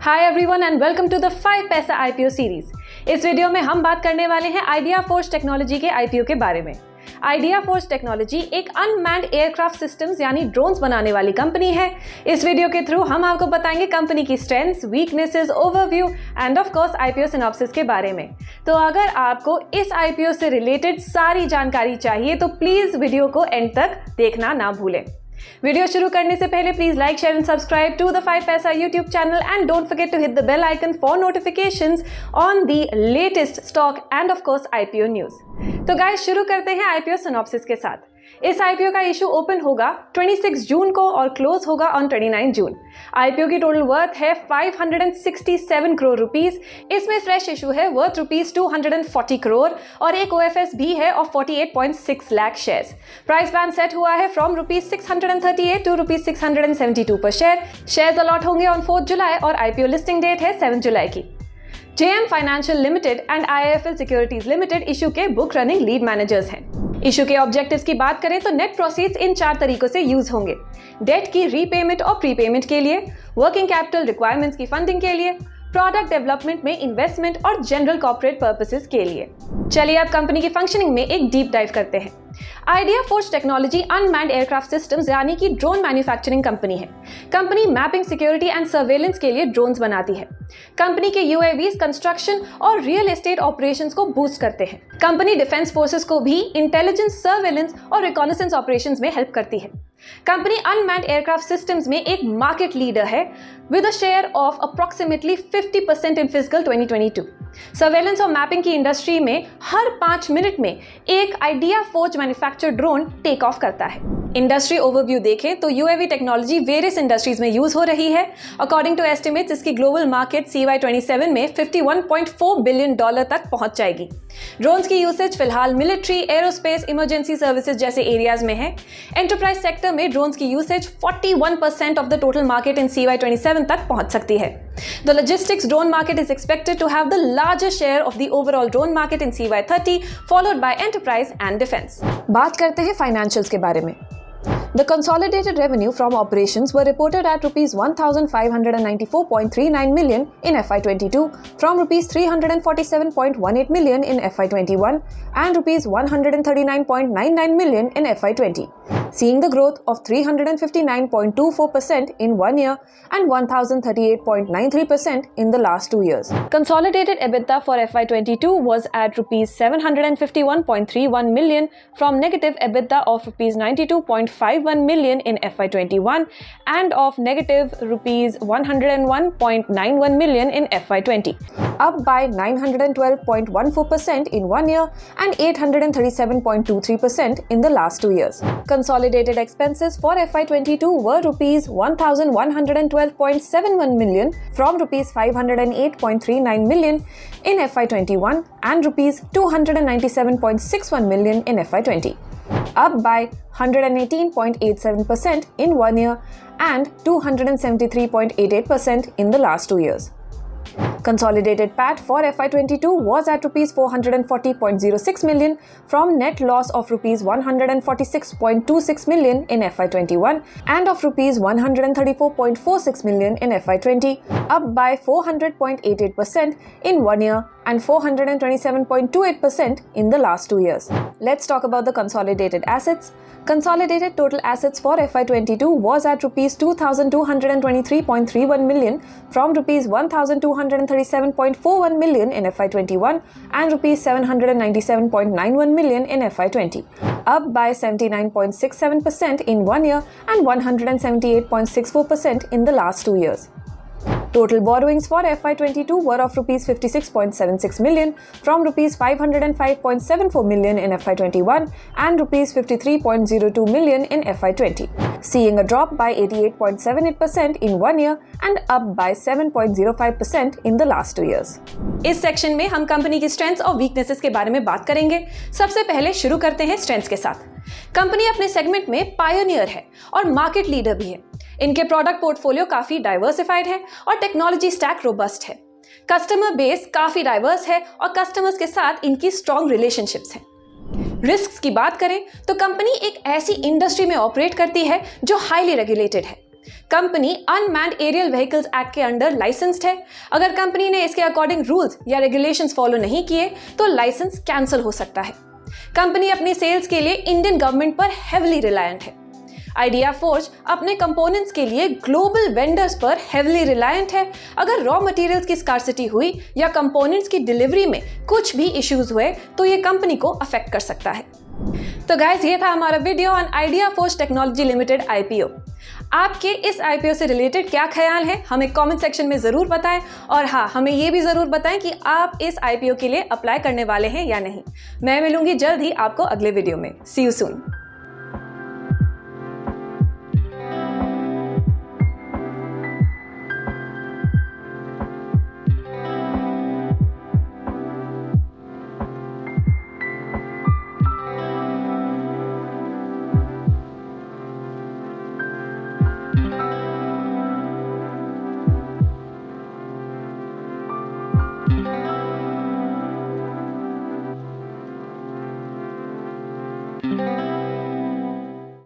Hi everyone and welcome to the 5 paisa IPO series. इस video में हम बात करने वाले हैं आइडिया फोर्स टेक्नोलॉजी के आईपीओ के बारे में। आइडिया फोर्स टेक्नोलॉजी एक अनमैन्ड एयरक्राफ्ट सिस्टम्स यानी ड्रोन्स बनाने वाली कंपनी है। इस वीडियो के थ्रू हम आपको बताएंगे कंपनी की strengths, weaknesses, overview and of course IPO synopsis के बारे में। तो अगर आपको इस आईपीओ से रिलेटेड सारी जानकारी चाहिए तो प्लीज वीडियो को एंड तक देखना ना भूलें। वीडियो शुरू करने से पहले please like, share and subscribe to the 5 paisa YouTube channel and don't forget to hit the bell icon for notifications on the latest stock and of course IPO news. तो गाइस शुरू करते हैं आईपीओ सिनॉप्सिस के साथ। इस IPO का issue open होगा 26 जून को और क्लोज होगा ऑन 29 जून। आईपीओ की टोटल वर्थ है 567 करोड़ रुपीस। इसमें फ्रेश इशू है वर्थ रुपीस 240 करोड़ और एक ओएफएस भी है of 48.6 lakh shares. Price band set हुआ है फ्रॉम रुपीस 638 टू रुपीस 672 पर शेयर। शेयर्स अलॉट होंगे ऑन 4 जुलाई और आईपीओ लिस्टिंग डेट है 7 जुलाई की। JM financial limited and IIFL securities limited issue के बुक रनिंग लीड मैनेजर्स हैं। इशू के ऑब्जेक्टिव्स की बात करें तो नेट प्रोसीड्स इन 4 तरीकों से यूज होंगे: डेट की रीपेमेंट और प्रीपेमेंट के लिए, वर्किंग कैपिटल रिक्वायरमेंट्स की फंडिंग के लिए, प्रोडक्ट डेवलपमेंट में इन्वेस्टमेंट और जनरल कॉर्पोरेट पर्पसेस के लिए। चलिए अब कंपनी की फंक्शनिंग में एक डीप डाइव करते हैं। Idea force technology unmanned aircraft systems यानी कि ड्रोन मैन्युफैक्चरिंग कंपनी है। Company mapping, security and surveillance के लिए ड्रोन्स बनाती है। कंपनी के यूएवीज कंस्ट्रक्शन और रियल एस्टेट ऑपरेशंस को बूस्ट करते हैं। कंपनी डिफेंस फोर्सेस को भी इंटेलिजेंस, सर्वेलेंस और रिकॉनेसेंस ऑपरेशंस में हेल्प करती है। कंपनी अनमैन्ड एयरक्राफ्ट सिस्टम्स में एक मार्केट लीडर है with a share of approximately 50% in physical 2022। Surveillance और मैपिंग की इंडस्ट्री में हर 5 मिनट में एक ideaForge manufactured drone take off करता है। इंडस्ट्री ओवरव्यू देखें तो यूएवी टेक्नोलॉजी वेरियस इंडस्ट्रीज में यूज हो रही है। अकॉर्डिंग टू एस्टिमेट्स इसकी ग्लोबल मार्केट CY27 में $51.4 बिलियन तक पहुंच जाएगी। ड्रोन्स की यूसेज फिलहाल मिलिट्री, एरोस्पेस, इमरजेंसी सर्विसेज जैसे एरियाज में है। एंटरप्राइज सेक्टर में ड्रोन्स की usage 41% of the total market in CY27 तक पहुंच सकती है। The logistics drone market is expected to have the largest share of the overall drone market in CY30, followed by enterprise and defense. बात करते हैं financials के बारे में। The consolidated revenue from operations were reported at rupees 1,594.39 million in FY22 from rupees 347.18 million in FY21 and rupees 139.99 million in FY20, seeing the growth of 359.24% in 1 year and 1,038.93% in the last 2 years. Consolidated EBITDA for FY22 was at rupees 751.31 million from negative EBITDA of rupees 92.51 million in FY21 and of negative rupees 101.91 million in FY20, up by 912.14% in 1 year and 837.23% in the last 2 years. Consolidated expenses for FY22 were rupees 1,112.71 million from rupees 508.39 million in FY21 and rupees 297.61 million in FY20, up by 118.87% in 1 year and 273.88% in the last 2 years. Consolidated PAT for FY22 was at rupees 440.06 million from net loss of rupees 146.26 million in FY21 and of rupees 134.46 million in FY20, up by 400.88% in 1 year and 427.28% in the last 2 years. Let's talk about the consolidated assets. Consolidated total assets for FY22 was at rupees 2,223.31 million from rupees 1,237.41 million in FY21 and rupees 797.91 million in FY20, up by 79.67% in 1 year and 178.64% in the last 2 years. Total borrowings for FY22 were of rupees 56.76 million from rupees 505.74 million in FY21 and rupees 53.02 million in FY20, seeing a drop by 88.78% in 1 year and up by 7.05% in the last 2 years. इस section में हम company की strengths और weaknesses के बारे में बात करेंगे। सबसे पहले शुरू करते हैं स्ट्रेंथ्स के साथ। कंपनी अपने सेगमेंट में पायोनियर है और मार्केट लीडर भी है। इनके प्रोडक्ट पोर्टफोलियो काफी डाइवर्सिफाइड है और टेक्नोलॉजी स्टैक रोबस्ट है। कस्टमर बेस काफी डाइवर्स है और कस्टमर्स के साथ इनकी स्ट्रॉन्ग रिलेशनशिप्स हैं। रिस्क्स की बात करें तो कंपनी एक ऐसी इंडस्ट्री में ऑपरेट करती है जो हाईली रेगुलेटेड है। Company unmanned aerial vehicles act के अंडर लाइसेंस्ड है। अगर कंपनी ने इसके अकॉर्डिंग रूल्स या रेगुलेशंस फॉलो नहीं किए तो लाइसेंस कैंसिल हो सकता है। कंपनी अपनी सेल्स के लिए इंडियन गवर्नमेंट पर हेविली रिलायंट है। आइडिया फोर्ज अपने कंपोनेंट्स के लिए ग्लोबल वेंडर्स पर हेविली रिलायंट है। अगर रॉ मटेरियल्स की स्कार्सिटी हुई या कंपोनेंट्स की डिलीवरी में कुछ भी इश्यूज हुए तो ये कंपनी को अफेक्ट कर सकता है। तो गाइस, ये था हमारा video on idea forge technology limited IPO. आपके इस आईपीओ से रिलेटेड क्या ख्याल है हमें कमेंट सेक्शन में जरूर बताएं, और हाँ, हमें ये भी जरूर बताएं कि आप इस आईपीओ के लिए अप्लाई करने वाले हैं या नहीं। मैं मिलूंगी जल्द ही आपको अगले वीडियो में। सी यू सून। Thank you.